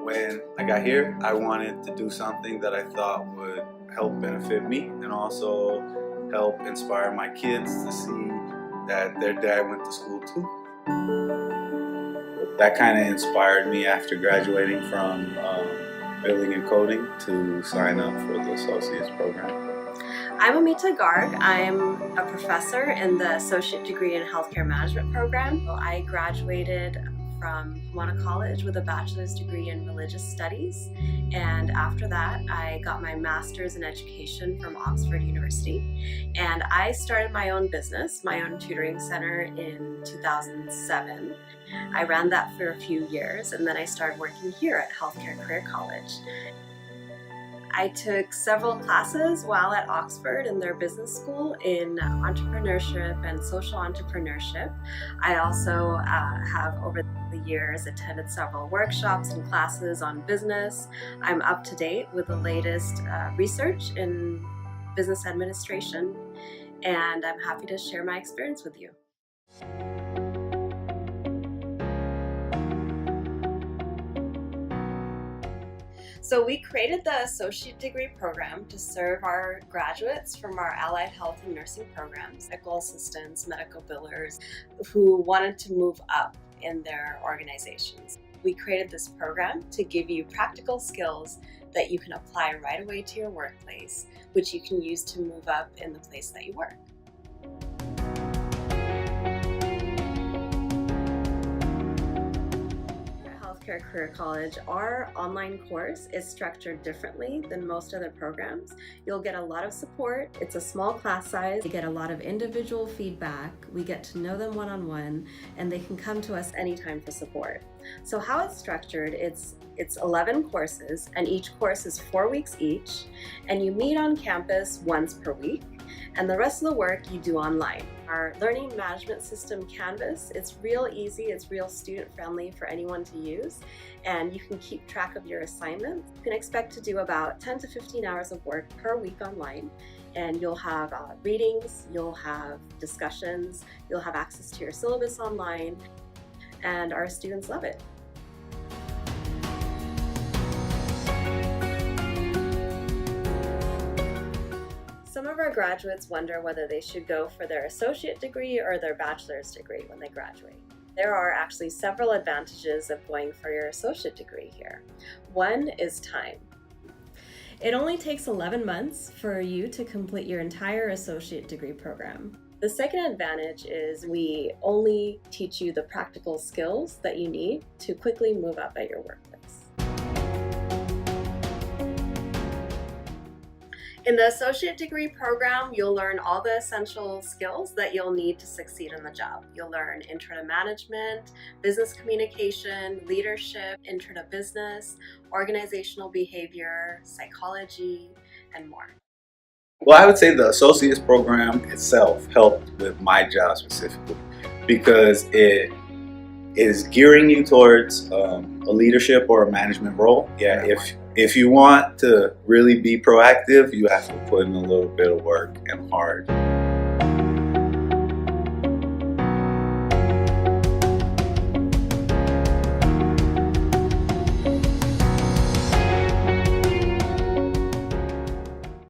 When I got here, I wanted to do something that I thought would help benefit me and also help inspire my kids to see that their dad went to school too. That kind of inspired me after graduating from billing and coding to sign up for the associate's program. I'm Amita Garg. I'm a professor in the Associate Degree in Healthcare Management program. I graduated from Pomona College with a bachelor's degree in religious studies, and after that I got my master's in education from Oxford University, and I started my own business, my own tutoring center in 2007. I ran that for a few years, and then I started working here at Healthcare Career College. I took several classes while at Oxford in their business school in entrepreneurship and social entrepreneurship. I also have over the years attended several workshops and classes on business. I'm up to date with the latest research in business administration, and I'm happy to share my experience with you. So we created the associate degree program to serve our graduates from our allied health and nursing programs, medical assistants, medical billers, who wanted to move up in their organizations. We created this program to give you practical skills that you can apply right away to your workplace, which you can use to move up in the place that you work. Career College, our online course is structured differently than most other programs. You'll get a lot of support. It's a small class size. You get a lot of individual feedback. We get to know them one-on-one, and they can come to us anytime for support. So how it's structured, it's 11 courses, and each course is 4 weeks each, and you meet on campus once per week, and the rest of the work you do online. Our learning management system, Canvas, it's real easy, it's real student friendly for anyone to use, and you can keep track of your assignments. You can expect to do about 10 to 15 hours of work per week online, and you'll have readings, you'll have discussions, you'll have access to your syllabus online, and our students love it. Some of our graduates wonder whether they should go for their associate degree or their bachelor's degree when they graduate. There are actually several advantages of going for your associate degree here. One is time. It only takes 11 months for you to complete your entire associate degree program. The second advantage is we only teach you the practical skills that you need to quickly move up at your workplace. In the associate degree program, you'll learn all the essential skills that you'll need to succeed in the job. You'll learn intro to management, business communication, leadership, intro to business, organizational behavior, psychology, and more. Well, I would say the associate's program itself helped with my job specifically because it is gearing you towards a leadership or a management role. Yeah, if you want to really be proactive, you have to put in a little bit of work and hard.